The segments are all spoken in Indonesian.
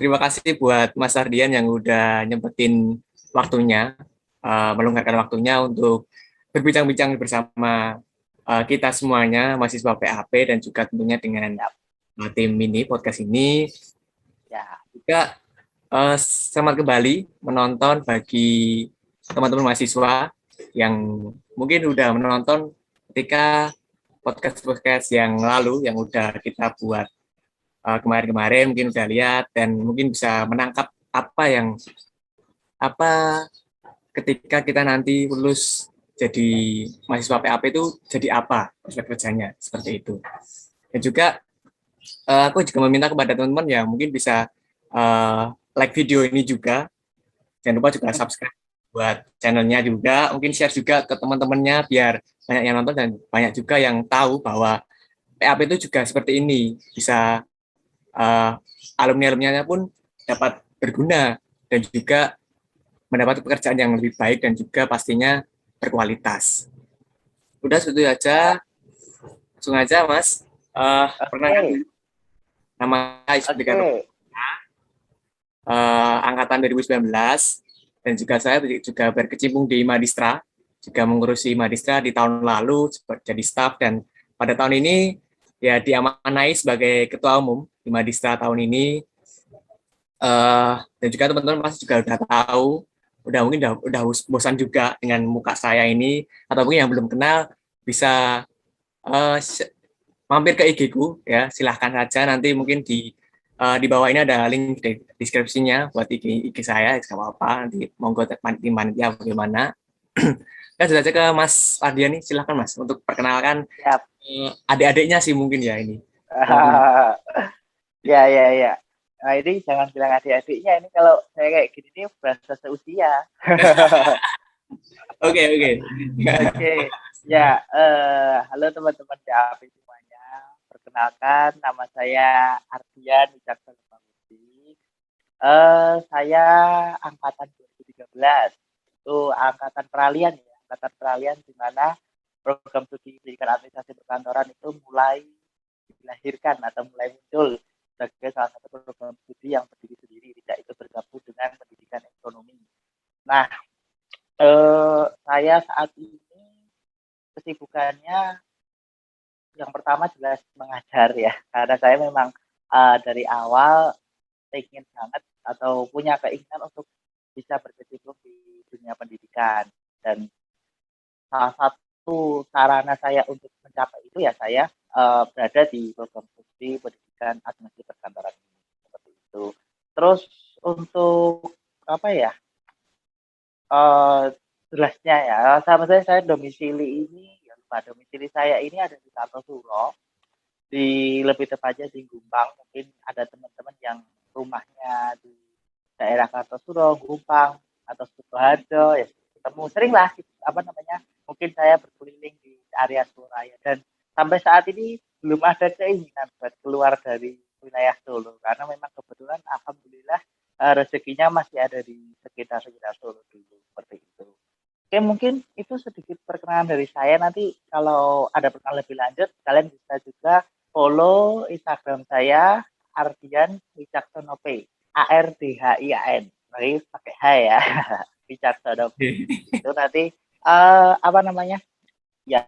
Terima kasih buat Mas Ardian yang udah nyempetin waktunya, meluangkan waktunya untuk berbincang-bincang bersama kita semuanya, mahasiswa PAP dan juga tentunya dengan Ya, tim ini, podcast ini. ya. Juga selamat kembali menonton bagi teman-teman mahasiswa yang mungkin udah menonton ketika podcast-podcast yang lalu yang udah kita buat kemarin-kemarin mungkin udah lihat dan mungkin bisa menangkap apa ketika kita nanti lulus jadi mahasiswa PAP itu jadi apa prospek kerjanya seperti itu. Dan juga aku juga meminta kepada teman-teman yang mungkin bisa like video ini juga. Jangan lupa juga subscribe buat channelnya juga, mungkin share juga ke teman-temannya biar banyak yang nonton dan banyak juga yang tahu bahwa PAP itu juga seperti ini, bisa uh, alumni-alumninya pun dapat berguna dan juga mendapat pekerjaan yang lebih baik dan juga pastinya berkualitas. Udah seperti aja, langsung aja Mas. Perkenalkan Oke, nama Isbika oke. angkatan 2019 dan juga saya juga berkecimpung di Madistra, juga mengurusi Madistra di tahun lalu jadi staf dan pada tahun ini ya diamanai sebagai ketua umum di Madistra tahun ini. Dan juga teman-teman pasti juga udah tahu, udah mungkin udah bosan juga dengan muka saya ini, atau mungkin yang belum kenal bisa uh, mampir ke IG ku ya, silahkan saja nanti mungkin di bawah ini ada link di deskripsinya buat IG saya, nggak apa-apa nanti monggo ya bagaimana. Kan sudah aja ke Mas Ardian nih, silahkan Mas untuk perkenalkan Siap. adik-adiknya sih mungkin ya ini. Ya, ya, ya. Nah, ini jangan bilang adik-adiknya. Ini kalau saya kayak gini nih berasa seusia. Oke oke. Oke. Ya, halo teman-teman DAP semuanya. Perkenalkan, nama saya Ardian Wicaksono Manguti. Saya angkatan 2013. Itu angkatan peralihan ya. Angkatan peralihan di mana program studi pendidikan administrasi perkantoran itu mulai dilahirkan atau mulai muncul sebagai salah satu program studi yang berdiri sendiri, tidak itu bergabung dengan pendidikan ekonomi. Nah, saya saat ini kesibukannya yang pertama jelas mengajar ya, karena saya memang dari awal ingin banget atau punya keinginan untuk bisa berkecimpung di dunia pendidikan dan salah satu sarana saya untuk mencapai itu ya saya berada di program studi pendidikan administrasi perkantoran ini seperti itu. Terus untuk apa ya uh, jelasnya ya, sama saya domisili ini ya lupa domisili saya ini ada di Kartosuro, di lebih tepatnya di Gumpang. Mungkin ada teman-teman yang rumahnya di daerah Kartosuro, Gumpang atau Sukoharjo ya ketemu sering lah apa namanya mungkin saya berkeliling di area Suraya dan sampai saat ini belum ada keinginan buat keluar dari wilayah Solo karena memang kebetulan alhamdulillah rezekinya masih ada di sekitar Solo dulu seperti itu. Oke, mungkin itu sedikit perkenalan dari saya. Nanti kalau ada perkenalan lebih lanjut, kalian bisa juga follow Instagram saya, Ardian Wicaksono P. ARDHIAN. Berarti pakai H ya. Wicaksono P. Itu nanti apa namanya? Ya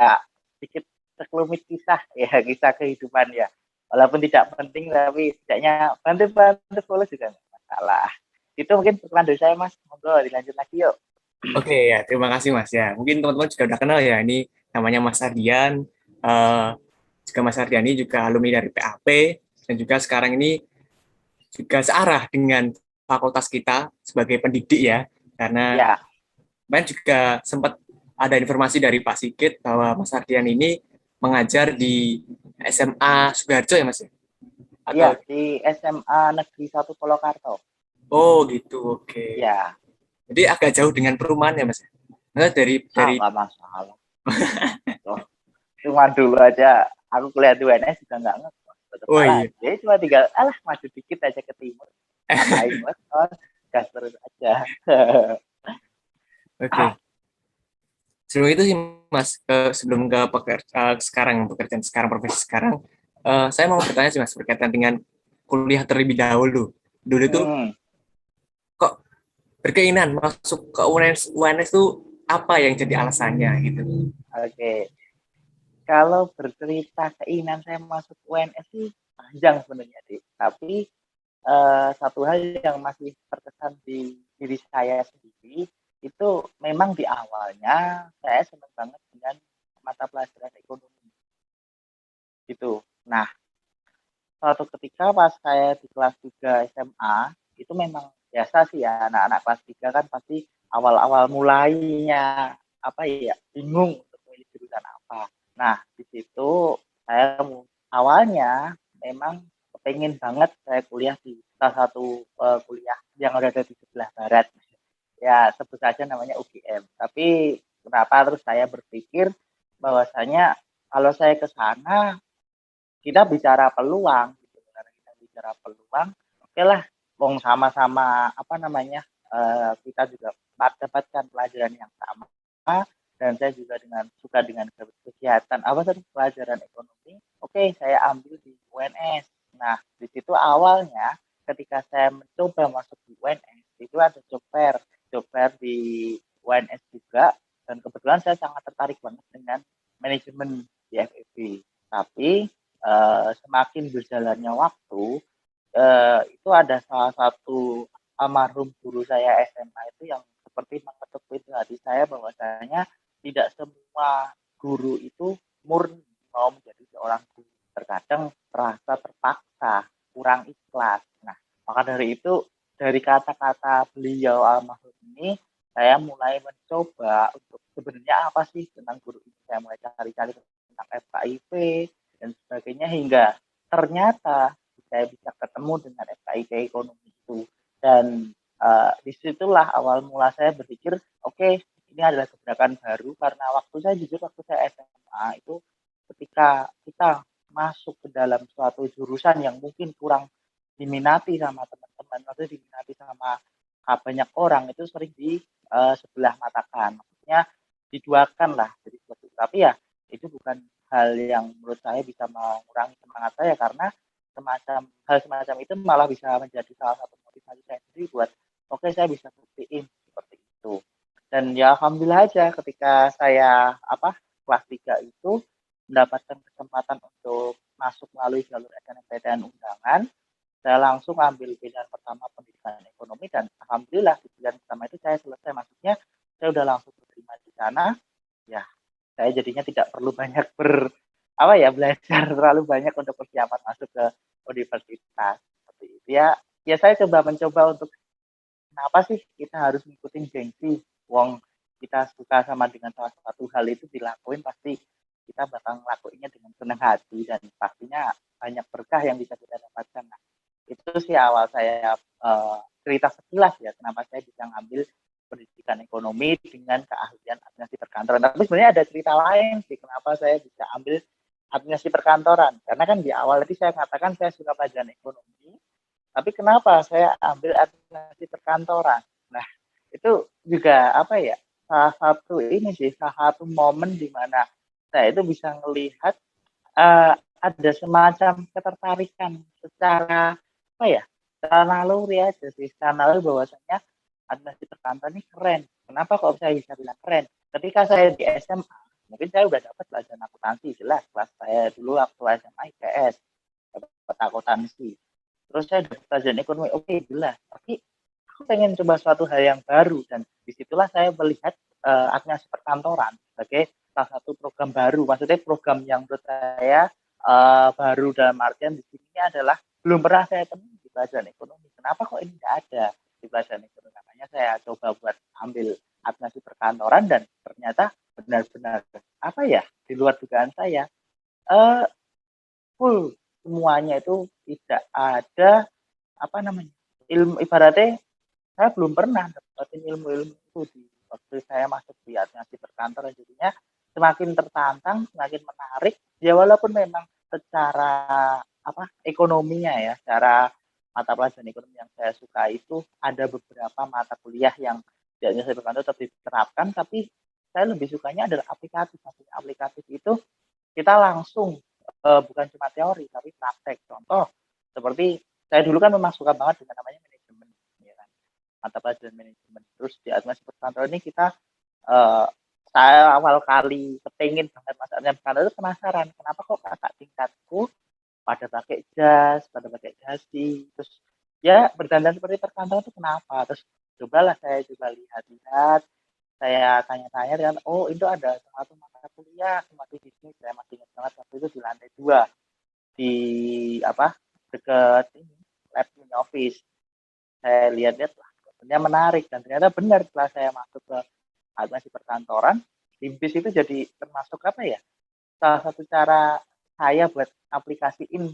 sedikit sekelumit kisah ya, kisah kehidupan ya. Walaupun tidak penting tapi setidaknya bantu-bantu follow juga nggak masalah. Itu mungkin perkenalan dari saya Mas. Monggo dilanjut lagi yuk. Oke ya, terima kasih Mas ya. Mungkin teman-teman juga udah kenal ya, ini namanya Mas Ardian. Eh, juga Mas Ardian ini juga alumni dari PAP dan juga sekarang ini juga searah dengan fakultas kita sebagai pendidik ya. Karena Ya, kemarin juga sempat ada informasi dari Pak Sigit bahwa Mas Ardian ini mengajar di SMA Sugarjo ya Mas ya? iya Atau di SMA Negeri 1 Polokarto. oh gitu, oke. Ya, Jadi agak jauh dengan perumahan ya Mas ya? Nah, dari nggak masalah. Oh, cuma dulu aja aku kuliah di UNS juga nggak ngekos. Tetap oh salah. iya. Jadi cuma tinggal, alah maju dikit aja ke timur. Ngapain ngekos, gas terus aja. Oke. Sebelum itu sih Mas, sebelum ke sekarang pekerjaan sekarang profesi sekarang, saya mau bertanya sih Mas berkaitan dengan kuliah terlebih dahulu. Dulu tuh Hmm, kok berkeinginan masuk ke UNS tuh apa yang jadi alasannya gitu. oke. Kalau bercerita keinginan saya masuk UNS sih panjang sebenarnya sih. Tapi satu hal yang masih terkesan di diri saya sendiri itu memang di awalnya saya senang banget dengan mata pelajaran ekonomi gitu. Nah, suatu ketika pas saya di kelas 3 SMA itu memang biasa sih ya anak-anak kelas 3 kan pasti awal-awal mulainya apa ya bingung untuk memilih jurusan apa. Nah, di situ saya awalnya memang pengen banget saya kuliah di salah satu kuliah yang ada di sebelah barat. Ya, sebut saja namanya UGM. Tapi kenapa terus saya berpikir bahwasanya kalau saya ke sana kita bicara peluang gitu. Karena kita bicara peluang, oke lah, wong sama-sama apa namanya kita juga dapatkan pelajaran yang sama dan saya juga dengan suka dengan kegiatan apa tadi pelajaran ekonomi. Oke, saya ambil di UNS. Nah, di situ awalnya ketika saya mencoba masuk di UNS itu ada job fair di UNS juga dan kebetulan saya sangat tertarik banget dengan manajemen di FEB. Tapi semakin berjalannya waktu, itu ada salah satu almarhum guru saya SMA itu yang seperti mengetuk pintu hati saya bahwasanya tidak semua guru itu murni mau menjadi seorang guru. Terkadang terasa terpaksa, kurang ikhlas. Nah, maka dari itu dari kata-kata beliau almarhum ini saya mulai mencoba untuk sebenarnya apa sih tentang guru ini. Saya mulai cari-cari tentang FKIP, dan sebagainya hingga ternyata saya bisa ketemu dengan FKIP ekonomi itu dan disitulah awal mula saya berpikir oke, ini adalah gebrakan baru karena waktu saya SMA itu ketika kita masuk ke dalam suatu jurusan yang mungkin kurang diminati sama teman-teman atau diminati sama banyak orang itu sering di sebelah matakan maksudnya diduakan lah jadi seperti itu. Tapi ya itu bukan hal yang menurut saya bisa mengurangi semangat saya karena hal semacam itu malah bisa menjadi salah satu motivasi saya sendiri buat oke saya bisa buktiin seperti itu. Dan ya alhamdulillah aja ketika saya kelas 3 itu mendapatkan kesempatan untuk masuk melalui jalur SNMPTN undangan, saya langsung ambil pilihan pertama pendidikan ekonomi dan alhamdulillah di pilihan pertama itu saya selesai masuknya, saya udah langsung diterima di sana. Ya, saya jadinya tidak perlu banyak belajar terlalu banyak untuk persiapan masuk ke universitas seperti itu ya. Ya saya mencoba untuk kenapa sih kita harus ngikutin gengsi, wong kita suka sama dengan salah satu hal itu dilakuin pasti kita bakal ngelakuinnya dengan senang hati dan pastinya banyak berkah yang bisa kita dapatkan. Nah, itu sih awal saya cerita sekilas ya kenapa saya bisa ngambil pendidikan ekonomi dengan keahlian administrasi perkantoran. Tapi sebenarnya ada cerita lain sih kenapa saya bisa ambil administrasi perkantoran. Karena kan di awal tadi saya katakan saya suka pelajaran ekonomi, tapi kenapa saya ambil administrasi perkantoran? Nah, itu juga salah satu ini sih, salah satu momen di mana saya itu bisa melihat ada semacam ketertarikan secara secara naluri aja sih, secara naluri bahwasanya administrasi perkantoran ini keren. Kenapa kok saya bisa bilang keren? Ketika saya di SMA, mungkin saya udah dapat pelajaran akuntansi jelas, kelas saya dulu waktu SMA IPS, dapat akuntansi. Terus saya dapat pelajaran ekonomi, oke jelas. Tapi aku pengen coba suatu hal yang baru dan disitulah saya melihat administrasi perkantoran sebagai salah satu program baru. Maksudnya program yang menurut saya baru dalam artian di sini adalah belum pernah saya temui di pelajaran ekonomi. Kenapa kok ini tidak ada di pelajaran ekonomi? Makanya saya coba buat ambil administrasi perkantoran dan ternyata benar-benar di luar dugaan saya eh, full semuanya itu tidak ada ilmu ibaratnya saya belum pernah dapetin ilmu-ilmu itu di waktu saya masuk di administrasi perkantoran jadinya semakin tertantang semakin menarik ya walaupun memang secara ekonominya ya secara mata pelajaran ekonomi yang saya suka itu ada beberapa mata kuliah yang di administrasi perkantoran tetap diterapkan tapi saya lebih sukanya adalah aplikatif. Aplikatif itu kita langsung bukan cuma teori tapi praktek. Contoh seperti saya dulu kan memang suka banget dengan namanya manajemen, ya kan, mata pelajaran manajemen. Terus di administrasi perkantoran ini kita, eee, saya awal kali kepengen banget masuk administrasi perkantoran itu penasaran, kenapa kok kakak tingkatku pada pakai jas, pada pakai dasi, terus ya berdandan seperti perkantoran itu kenapa? Terus cobalah saya coba lihat-lihat, saya tanya-tanya dengan, oh itu ada satu mata kuliah, masih di sini, saya masih ingat banget waktu itu di lantai 2 di apa, dekat ini, lab punya office. Saya lihat-lihat, wah sebenarnya menarik dan ternyata benar setelah saya masuk ke administrasi perkantoran, BIMPIS itu jadi termasuk apa ya, salah satu cara saya buat aplikasiin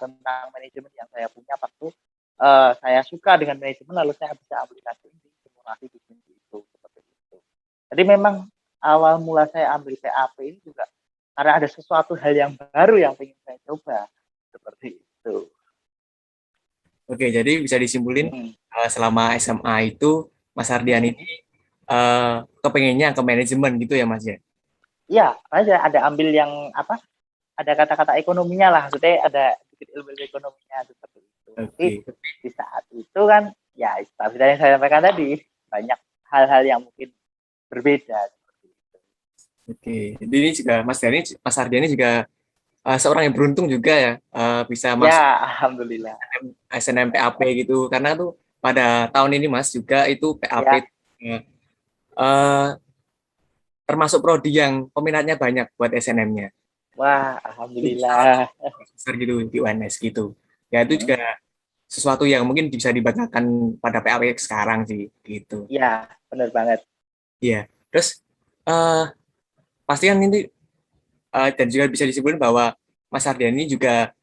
tentang manajemen yang saya punya waktu saya suka dengan manajemen lalu saya bisa aplikasiin di simulasi bisnis itu seperti itu. Jadi memang awal mula saya ambil PAP ini juga karena ada sesuatu hal yang baru yang ingin saya coba seperti itu. Oke, jadi bisa disimpulin Hmm. selama SMA itu Mas Ardian ini kepengennya ke manajemen gitu ya Mas ya? Iya, ada ambil yang apa? Ada kata-kata ekonominya lah, maksudnya ada sedikit ilmu ekonominya seperti itu. Tapi Oke, di saat itu kan, ya seperti yang saya sampaikan tadi, banyak hal-hal yang mungkin berbeda seperti itu. oke. Jadi ini juga Mas Ardian ini juga seorang yang beruntung juga ya bisa masuk Ya, alhamdulillah. SNMPAP gitu karena tuh pada tahun ini Mas juga itu PAP Ya, eh, termasuk prodi yang peminatnya banyak buat SNM-nya. wah, Salah alhamdulillah. satu besar gitu di UNS gitu. Ya itu Hmm. juga sesuatu yang mungkin bisa dibanggakan pada PAP sekarang sih gitu. Ya, benar banget. Iya. Terus eh pasti kan ini dan juga bisa disebutkan bahwa Mas Ardian ini juga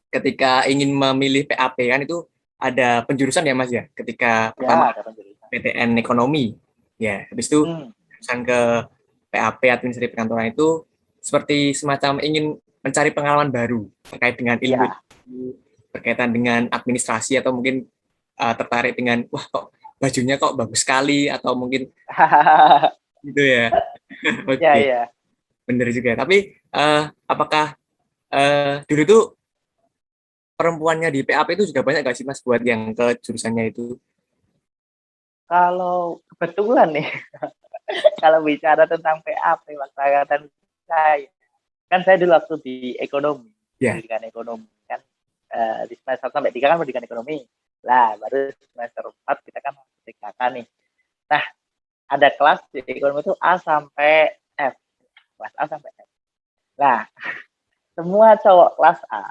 ketika ingin memilih PAP kan itu ada penjurusan ya Mas ya. Ketika pertama Ya, ada penjelasan. PTN ekonomi. Ya, habis itu Hmm. jurusan ke PAP administrasi perkantoran itu seperti semacam ingin mencari pengalaman baru terkait dengan ilmu Ya. berkaitan dengan administrasi atau mungkin tertarik dengan wah kok bajunya kok bagus sekali atau mungkin gitu ya. Ya, Oke, ya. benar juga. Tapi apakah dulu tuh perempuannya di PAP itu juga banyak gak sih Mas buat yang ke jurusannya itu? Kalau kebetulan nih, kalau bicara tentang PAP waktu angkatan saya, kan saya dulu waktu di ekonomi, Ya. pendidikan ekonomi kan, di semester sampai 3 kan pendidikan ekonomi. Lah, baru semester 4 kita kan TKK nih. Nah, ada kelas di ekonomi itu A sampai F. Kelas A sampai F. Nah, semua cowok kelas A,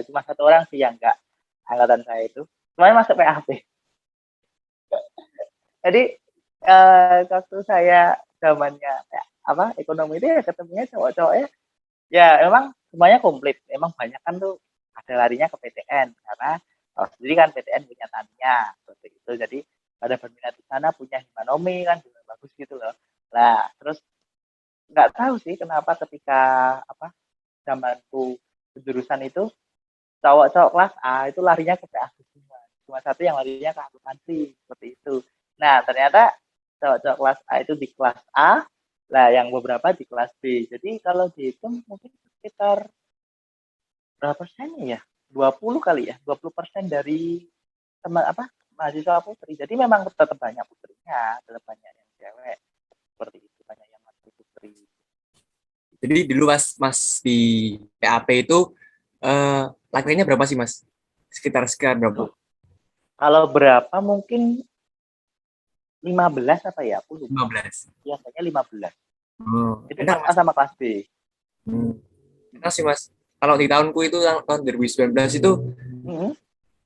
cuma satu orang sih yang enggak angkatan saya itu, semuanya masuk PAP. Jadi, waktu saya zamannya apa, ekonomi itu ya ketemunya cowok-cowoknya ya memang semuanya komplit, memang banyak kan tuh ada larinya ke PTN karena tahu sendiri kan PTN punya Tania seperti itu. Jadi pada berminat di sana punya himanomi kan juga bagus gitu loh. Lah terus nggak tahu sih kenapa ketika apa zamanku jurusan itu cowok-cowok kelas A itu larinya ke PA semua. Cuma satu yang larinya ke akuntansi seperti itu. Nah ternyata cowok-cowok kelas A itu di kelas A, lah yang beberapa di kelas B. Jadi kalau dihitung mungkin sekitar berapa persennya ya? 20 kali ya, 20% dari teman apa mahasiswa putri. Jadi memang tetap banyak putrinya, tetap banyak yang cewek seperti itu, banyak yang masih putri. Jadi dulu Mas Mas di PAP itu laki-lakinya berapa sih Mas? Sekitar sekitar berapa? Kalau berapa mungkin 15 apa ya? Aku lupa. 15. Biasanya 15. Oh, Itu enak kelas A Mas. sama kelas B. Hmm. Enak sih Mas. Kalau di tahunku itu tahun 2019 itu Hmm.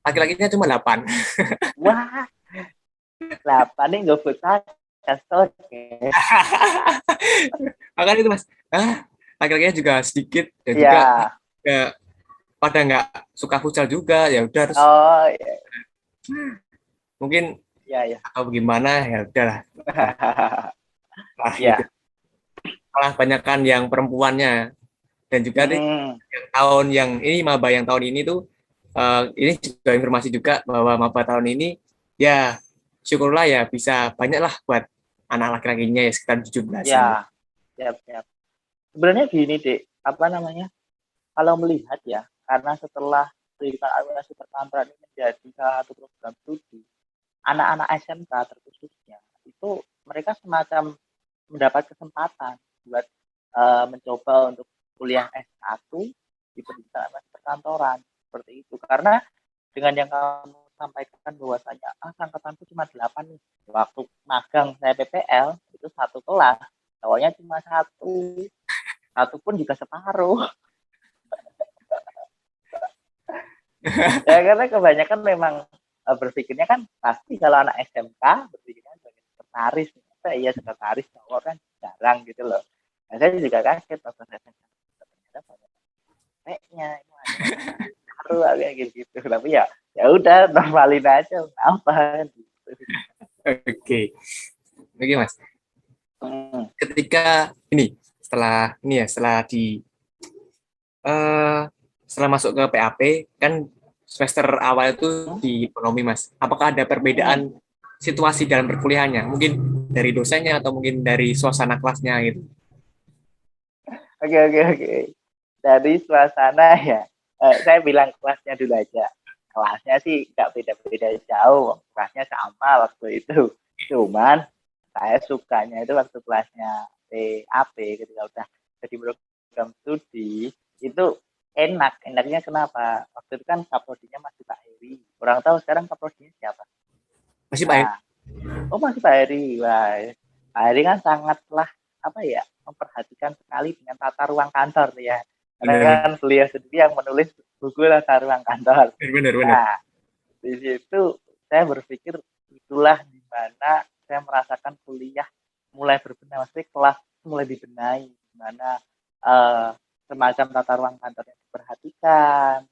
laki-lakinya cuma 8. Wah, 8 nih nggak betah. Kesel. Makanya itu Mas. Laki-lakinya juga sedikit dan juga Ya. nggak pada nggak suka futsal juga ya udah terus Oh, ya, mungkin ya, ya. atau gimana ya udahlah lah gitu. Ya. Malah banyakkan yang perempuannya dan juga nih Hmm. yang tahun yang ini maba yang tahun ini tuh ini juga informasi juga bahwa maba tahun ini ya syukurlah ya bisa banyak lah buat anak laki-lakinya ya sekitar 17-an. Ya. Siap, siap. Sebenarnya gini, Dek. Apa namanya? Kalau melihat ya, karena setelah pendidikan administrasi perkantoran ini menjadi salah satu program studi, anak-anak SMK terkhususnya itu mereka semacam mendapat kesempatan buat mencoba untuk kuliah S1 di pendidikan administrasi perkantoran seperti itu. Karena dengan yang kamu sampaikan bahwasanya angkatanku cuma 8 nih. Waktu magang saya PPL itu satu kelas, cowoknya cuma satu pun juga separuh. Ya karena kebanyakan memang berpikirnya kan pasti kalau anak SMK berpikirnya sebagai sekretaris. Iya sekretaris cowok kan jarang gitu loh. Nah, saya juga kaget waktu saya ternyata banyak nya itu ada kayak gitu. Tapi ya udah normalin aja apa gitu. Oke. Oke, Mas. Hmm. Ketika ini setelah eh, setelah masuk ke PAP kan semester awal itu di ekonomi, Mas. Apakah ada perbedaan situasi dalam perkuliahannya? Mungkin dari dosennya atau mungkin dari suasana kelasnya gitu. Oke. Dari suasana ya, saya bilang kelasnya dulu aja. Kelasnya sih nggak beda-beda jauh, kelasnya sama waktu itu. Cuman saya sukanya itu waktu kelasnya PAP ketika udah jadi program studi itu enaknya kenapa? Waktu itu kan kaprodinya masih Pak Heri. Kurang tahu sekarang kaprodinya siapa? Masih Pak? Nah, masih Pak Heri. Wah, Pak Heri kan sangatlah apa ya memperhatikan sekali dengan tata ruang kantor ya. Karena kan beliau sendiri yang menulis buku tata ruang kantor. Benar. Nah, di situ saya berpikir itulah di mana saya merasakan kuliah mulai berbenah, maksudnya kelas mulai dibenahi, di mana semacam tata ruang kantornya diperhatikan,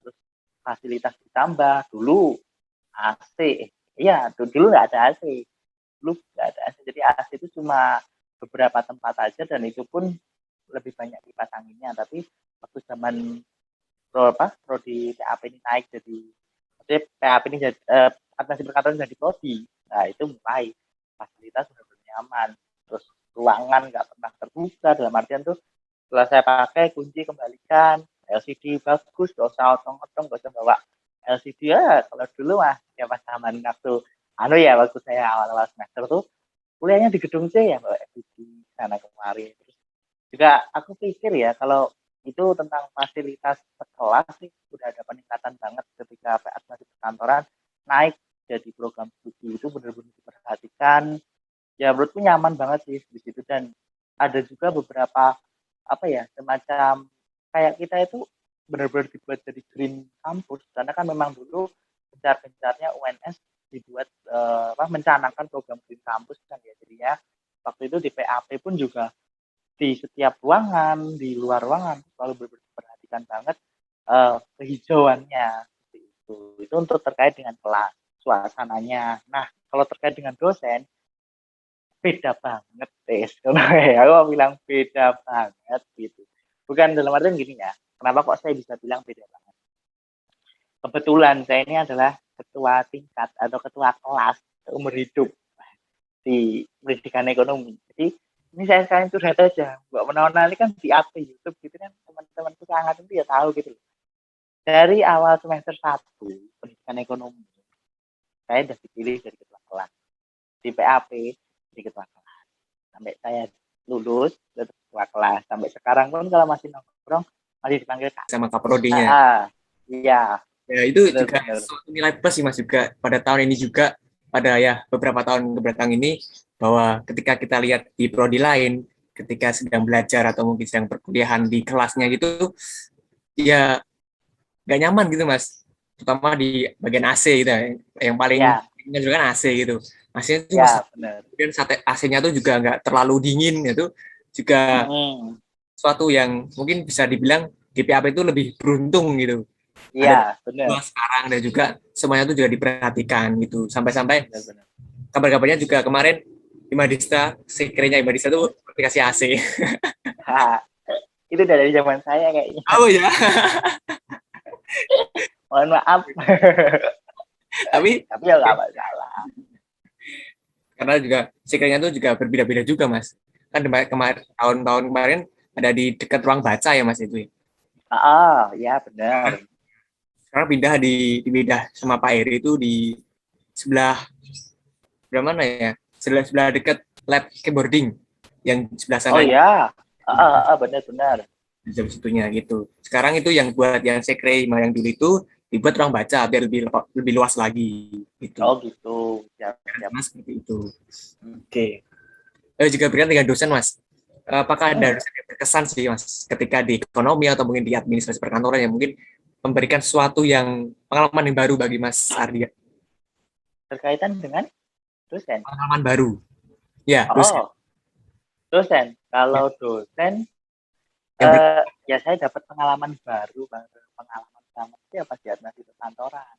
terus fasilitas ditambah. Dulu AC, iya dulu nggak ada AC, jadi AC itu cuma beberapa tempat aja dan itu pun lebih banyak kipas anginnya. Tapi waktu zaman prodi PAP ini naik jadi maksudnya PAP ini jadi administrasi perkantoran jadi prodi, nah itu mulai fasilitas sudah nyaman, terus ruangan nggak pernah terbuka dalam artian tuh setelah saya pakai kunci kembalikan, LCD bagus, gak usah otong-otong, gak usah bawa LCD ya. Kalau dulu mah ya pas zaman waktu saya awal-awal semester tuh kuliahnya di gedung C ya bawa LCD sana kemari. Terus juga aku pikir ya kalau itu tentang fasilitas sekolah sih udah ada peningkatan banget ketika administrasi perkantoran naik jadi program studi itu benar-benar diperhatikan. Ya menurutku nyaman banget sih di situ dan ada juga beberapa apa ya semacam kayak kita itu benar-benar dibuat jadi green campus karena kan memang dulu gencar-gencarnya UNS dibuat mencanangkan program green campus kan ya, jadinya waktu itu di PAP pun juga di setiap ruangan, di luar ruangan selalu diperhatikan banget kehijauannya itu untuk terkait dengan kelas suasananya. Nah kalau terkait dengan dosen beda banget aku mau bilang beda banget gitu, bukan dalam artian gini ya, kenapa kok saya bisa bilang beda banget, kebetulan saya ini adalah ketua tingkat atau ketua kelas umur hidup di pendidikan ekonomi. Jadi ini saya sekarang itu data aja, Mbak Menona ini kan di AP YouTube gitu kan, teman-teman sangat itu ya tahu gitu. Dari awal semester 1 pendidikan ekonomi saya sudah dipilih jadi ketua kelas, di PAP di ketua kelas, sampai saya lulus jadi ketua kelas, sampai sekarang pun kalau masih nongkrong masih dipanggil Kak. Sama kaprodinya. Iya. Ya itu bener, juga suatu nilai plus sih Mas juga pada tahun ini juga, pada ya beberapa tahun kebelakang ini, bahwa ketika kita lihat di prodi lain ketika sedang belajar atau mungkin sedang perkuliahan di kelasnya gitu ya gak nyaman gitu Mas, terutama di bagian AC gitu yang paling juga kan AC gitu. AC-nya itu kemudian AC-nya tuh juga nggak terlalu dingin, itu juga suatu yang mungkin bisa dibilang di PAP itu lebih beruntung gitu. Iya, benar. Sekarang dan juga semuanya itu juga diperhatikan gitu. Sampai-sampai kabar-kabarnya juga kemarin Imadista, sekretnya Imadista tuh aplikasi AC. Itu dari zaman saya kayaknya. Oh ya. Mohon maaf. tapi ya nggak masalah. Karena juga sekretnya itu juga berbeda-beda juga Mas. Kan kemarin tahun-tahun kemarin ada di dekat ruang baca ya Mas itu. Ya benar. Sekarang dipindah sama Pak Heri itu di sebelah sebelah mana ya? Sebelah dekat lab keyboarding yang sebelah Oh sana ya, benar-benar. jam situnya gitu. Sekarang itu yang buat yang sekre yang dulu itu dibuat ruang baca biar lebih luas lagi gitu. Oh gitu. Siap, siap. Mas seperti itu. Hmm. Oke. Juga berkaitan dengan dosen, Mas. Apakah ada Hmm. dosen yang berkesan sih, Mas, ketika di ekonomi atau mungkin di administrasi perkantoran yang mungkin memberikan sesuatu yang pengalaman yang baru bagi Mas Ardia? Berkaitan dengan dosen. Pengalaman baru. Ya, dosen. Oh, dosen. Ya, Kalau dosen, yang ber ya saya dapat pengalaman baru, Bang. Pengalaman banget sih apa di administrasi perkantoran.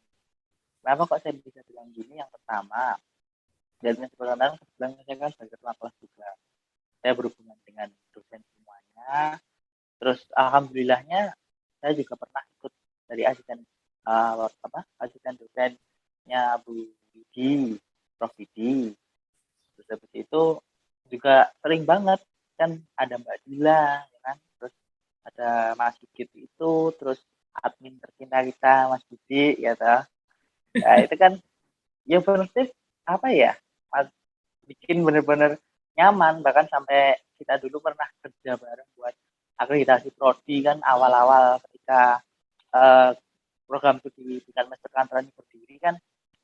Kenapa kok saya bisa bilang gini? Yang pertama, di administrasi perkantoran kebetulan saya kan sebagai ketua kelas juga. Saya berhubungan dengan dosen semuanya. Terus alhamdulillahnya saya juga pernah ikut dari asisten asisten dosennya Bu Widi, Prof Widi. Terus habis itu juga sering banget kan ada Mbak Dila, ya kan? Terus ada Mas Sigit itu, terus admin tercinta kita Mas Budi, ya toh. Nah, itu kan ya benar apa ya? Bikin bener-bener nyaman, bahkan sampai kita dulu pernah kerja bareng buat akreditasi prodi kan awal-awal ketika eh, program itu di tingkat master kantoran berdiri kan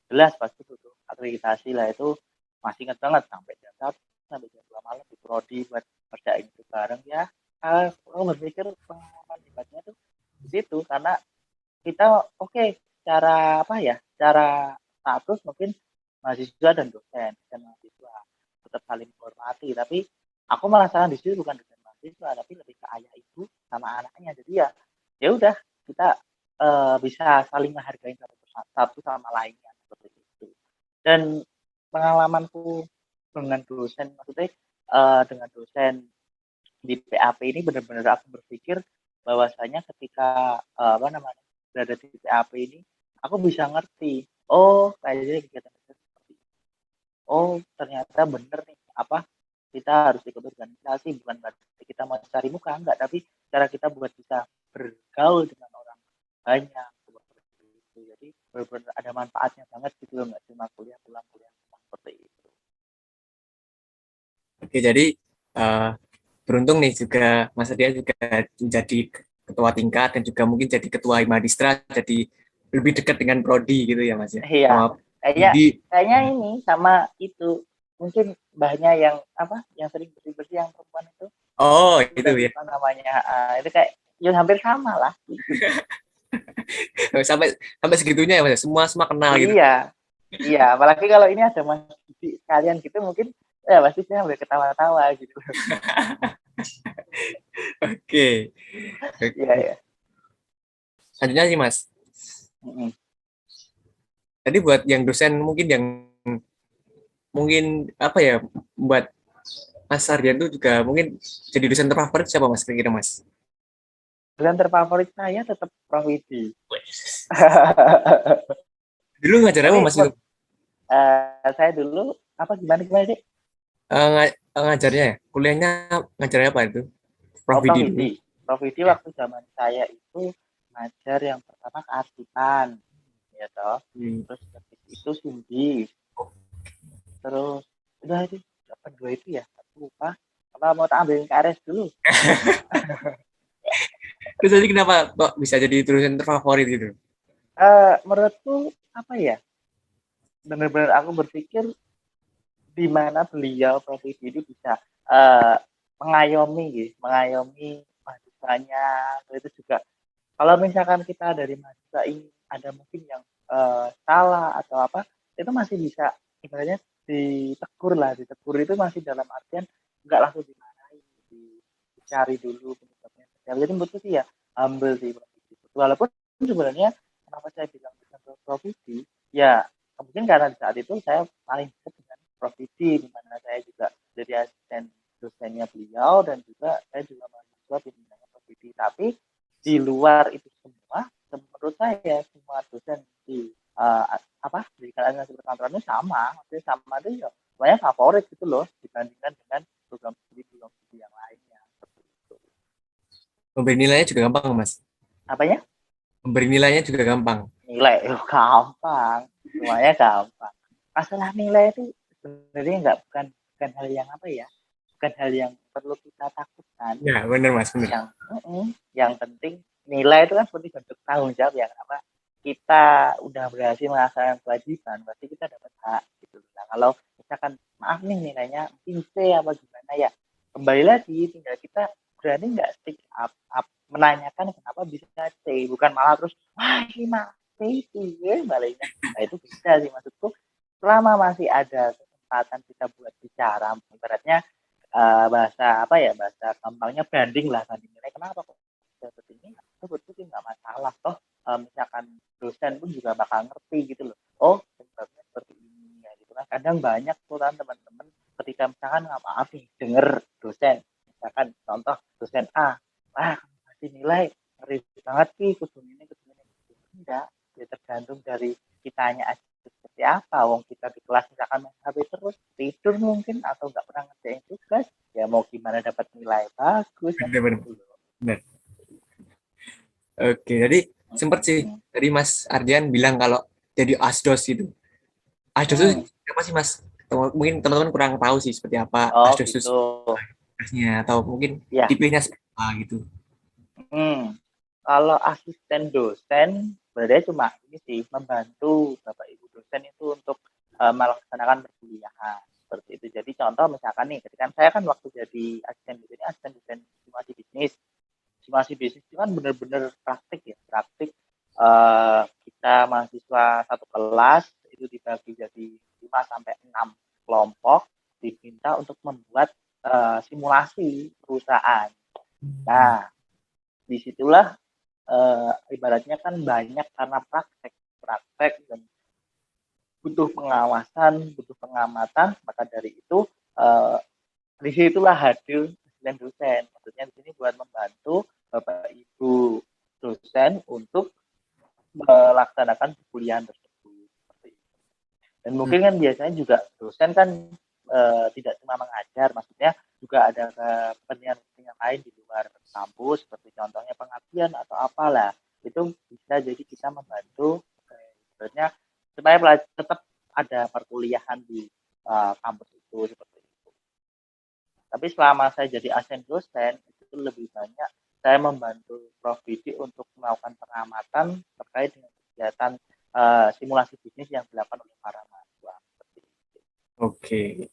jelas pasti butuh akreditasi lah, itu masih ingat banget sampai jam 1 sampai jam 2 malam di prodi buat kerjain itu bareng ya. Aku berpikir pengalaman hebatnya tuh di situ karena kita cara apa ya, cara status mungkin mahasiswa dan dosen dan mahasiswa tetap saling menghormati, tapi aku merasakan di situ bukan dosen mahasiswa tapi lebih ke ayah ibu sama anaknya, jadi ya udah kita bisa saling menghargai satu sama lainnya seperti itu. Dan pengalamanku dengan dosen, maksudnya dengan dosen di PAP ini benar-benar aku berpikir bahwasanya ketika apa namanya berada di PAP ini aku bisa ngerti, oh kayaknya kegiatan seperti ini. Oh ternyata bener nih apa kita harus ikut organisasi, bukan berarti kita mau cari muka enggak, tapi cara kita buat bisa bergaul dengan orang banyak seperti itu. Jadi benar-benar ada manfaatnya banget gitu loh, nggak cuma kuliah pulang seperti itu. Oke, jadi uh, beruntung nih juga Mas Ardia juga menjadi ketua tingkat dan juga mungkin jadi ketua Himadistra, jadi lebih dekat dengan prodi gitu ya, Mas ya. Iya, Sama kayak Budi. kayaknya ini sama itu mungkin mbahnya yang apa yang sering bersih bersih yang perempuan itu, Oh, aku itu udah ya. lupa namanya. Itu kayak ya hampir sama lah gitu. Sampai sampai segitunya ya, Mas. Semua semua kenal gitu. Iya, iya, apalagi kalau ini ada mas sekalian gitu mungkin ya pasti saya hampir ketawa-tawa gitu. Oke. Iya Oke. ya. Selanjutnya sih, Mas. Mm-mm. Tadi buat yang dosen mungkin yang mungkin apa ya buat Mas Ardian tuh juga mungkin jadi dosen terfavorit siapa, Mas, kira-kira, Mas? Dosen terfavorit saya tetap Prof Widi. Dulu ngajar apa, Tapi Mas, itu? saya dulu apa gimana gimana sih? Ngajarnya ya? Kuliahnya ngajarnya apa itu? Prof. Oh, Prof. Widi dulu. Widi. Prof. Widi Ya. waktu zaman saya itu ngajar yang pertama kearsipan, ya toh. Hmm. Terus habis itu Sindi. Terus udah itu dapat dua itu ya. Aku lupa. Apa mau tak ambilin KRS dulu? Terus tadi kenapa kok bisa jadi dosen terfavorit gitu? Menurutku apa ya? Benar-benar aku berpikir di mana beliau Prof. Widi bisa uh, mengayomi, gitu, mengayomi mahasiswanya. Terus itu juga kalau misalkan kita dari mahasiswa ini ada mungkin yang salah atau apa, itu masih bisa ibaratnya ditegur lah, ditegur itu masih dalam artian nggak langsung dimarahi, dicari dulu penyebabnya. Jadi menurutku sih ya humble sih, walaupun sebenarnya kenapa saya bilang bukan profesi, ya mungkin karena di saat itu saya paling dekat dengan profesi, di mana saya juga jadi asisten dosennya beliau dan juga saya juga mahasiswa bimbingannya profesi. Tapi di luar itu semua, menurut saya semua dosen di apa di kalangan perkantoran itu sama, maksudnya sama itu ya banyak favorit gitu loh dibandingkan dengan program studi yang lainnya. Memberi nilainya juga gampang, Mas. Apanya? Memberi nilainya juga gampang. Nilai gampang, semuanya gampang. Masalah nilai itu sebenarnya nggak bukan bukan hal yang apa ya, bukan hal yang perlu kita takutkan. Ya, benar Mas, benar. Yang penting nilai itu kan seperti bentuk tanggung jawab ya. Apa kita udah berhasil melaksanakan kewajiban, berarti kita dapat hak gitu. Nah, kalau misalkan maaf nih nilainya mungkin C apa gimana ya, kembali lagi tinggal kita berani nggak stick up menanyakan kenapa bisa C, bukan malah terus wah ini mah C itu ya baliknya. Nah itu bisa sih maksudku, selama masih ada kesempatan kita buat bicara, ibaratnya bahasa apa ya, bahasa gampangnya banding lah, banding nilai kenapa kok dapat ini, itu betul nggak masalah toh. Misalkan dosen pun juga bakal ngerti gitu loh, oh sebabnya seperti ini ya gitu kan. Kadang banyak tuh kan teman-teman ketika misalkan nggak maaf nih denger dosen, misalkan contoh dosen A, wah kasih nilai ngeri banget sih kudu ini enggak, ya tergantung dari kitanya aja seperti apa. Wong kita di kelas misalkan main HP terus, tidur mungkin, atau nggak pernah ngerjain tugas, ya mau gimana dapat nilai bagus kan Benar, benar. gitu loh. Benar. Oke, jadi sempat sih tadi Mas Ardian bilang kalau jadi asdos itu. Asdos itu Hmm. apa sih Mas? Mungkin teman-teman kurang tahu sih seperti apa Oh asdos itu gitu tugasnya, atau mungkin ya. dipilihnya seperti apa gitu. Kalau asisten dosen sebenarnya cuma ini sih, membantu bapak ibu dosen itu untuk melaksanakan perkuliahan seperti itu. Jadi contoh misalkan nih, ketika saya kan waktu jadi asisten dosen simulasi bisnis. Simulasi bisnis itu kan benar-benar praktik ya, praktik. Kita mahasiswa satu kelas itu dibagi jadi 5 sampai 6 kelompok, diminta untuk membuat simulasi perusahaan. Nah, disitulah ibaratnya kan banyak karena praktek dan butuh pengawasan, butuh pengamatan. Maka dari itu disitulah hadir asisten dosen. Maksudnya di sini buat membantu bapak ibu dosen untuk melaksanakan perkuliahan tersebut. Dan Hmm, mungkin kan biasanya juga dosen kan tidak cuma mengajar, maksudnya juga ada kepentingan-kepentingan lain di luar kampus, seperti contohnya pengabdian atau apalah. Itu bisa jadi kita membantu sebenarnya supaya tetap ada perkuliahan di kampus itu seperti itu. Tapi selama saya jadi asisten dosen itu lebih banyak saya membantu Prof Didi untuk melakukan pengamatan terkait dengan kegiatan simulasi bisnis yang dilakukan oleh para mahasiswa. Oke,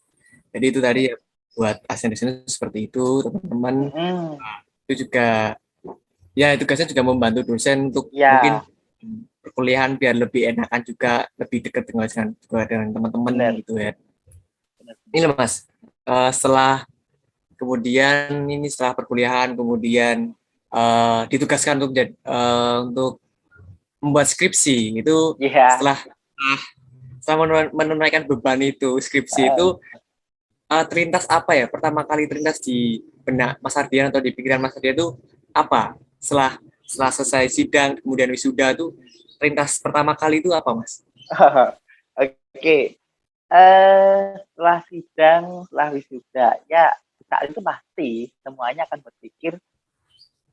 jadi itu tadi ya buat asisten seperti itu teman-teman. Mm-mm. Itu juga ya tugasnya juga membantu dosen untuk mungkin Ya, perkuliahan biar lebih enakan juga, lebih dekat dengan teman-teman benar, gitu ya. benar. Ini loh Mas, setelah kemudian ini setelah perkuliahan kemudian ditugaskan untuk membuat skripsi itu, Iya, setelah setelah menunaikan beban itu skripsi itu, terlintas apa ya, pertama kali terlintas di benak Mas Ardian atau di pikiran Mas Ardian itu apa setelah setelah selesai sidang kemudian wisuda itu, terlintas pertama kali itu apa Mas? oke. Setelah sidang, setelah wisuda, ya saat itu pasti semuanya akan berpikir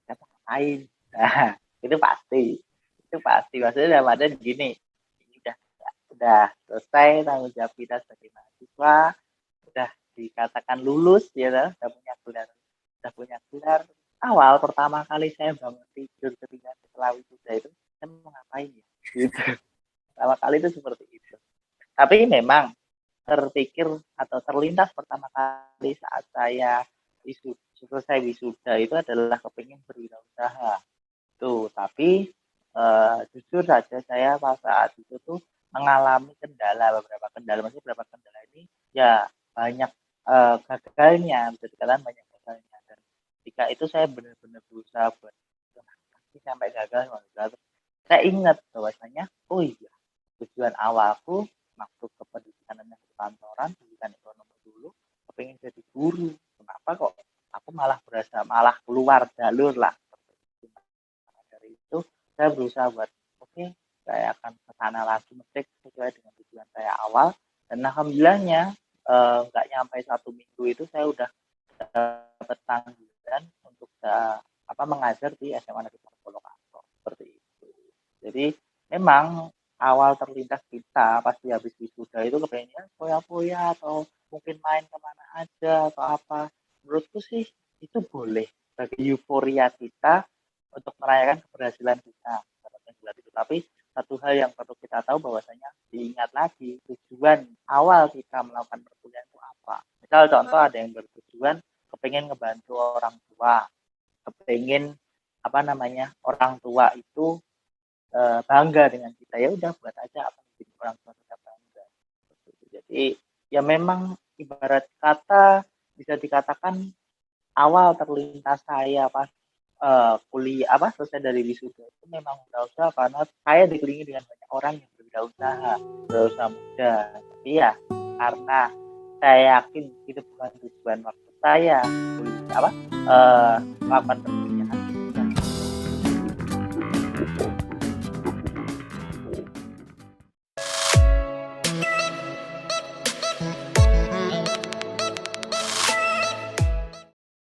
siapa ngapain. Nah, itu pasti, itu pasti. Maksudnya dalam artian gini, ini udah selesai tanggung jawab kita sebagai mahasiswa, udah dikatakan lulus ya, udah punya gelar. Awal pertama kali saya bangun tidur ketika setelah wisuda itu, saya mau ngapain ya? Gitu. Pertama kali itu seperti itu. Tapi memang terpikir atau terlintas pertama kali saat saya selesai wisuda itu adalah kepingin berwirausaha tuh. Tapi jujur saja saya pada saat itu tuh mengalami beberapa kendala, maksudnya beberapa kendala ini ya banyak gagalnya, bisa dikatakan banyak gagalnya. Dan ketika itu saya benar-benar berusaha buat sampai gagal, saya ingat bahwasanya oh iya, tujuan awalku masuk ke pendidikan dan kantoran, pendidikan ekonomi dulu, kepengen jadi guru. Kenapa kok aku malah keluar jalur lah. Dari itu saya berusaha buat oke, saya akan ke sana lagi mencek sesuai dengan tujuan saya awal. Dan alhamdulillahnya nggak nyampe 1 minggu itu saya udah dapat panggilan untuk mengajar di SMA Negeri Polokanto seperti itu. Jadi memang awal terlintas kita pasti habis wisuda itu kepengennya foya-foya atau mungkin main kemana aja atau apa. Menurutku sih itu boleh bagi euforia kita untuk merayakan keberhasilan kita. Tapi satu hal yang perlu kita tahu bahwasanya diingat lagi tujuan awal kita melakukan perkuliahan itu apa. Misal contoh ada yang bertujuan kepengen ngebantu orang tua, kepengen orang tua itu bangga dengan kita, ya udah buat aja apa yang bikin orang tua kita bangga. Jadi ya memang ibarat kata bisa dikatakan awal terlintas saya pas selesai dari wisuda itu memang wirausaha karena saya dikelilingi dengan banyak orang yang berwirausaha muda. Tapi ya karena saya yakin itu bukan tujuan waktu saya melakukan perkuliahan.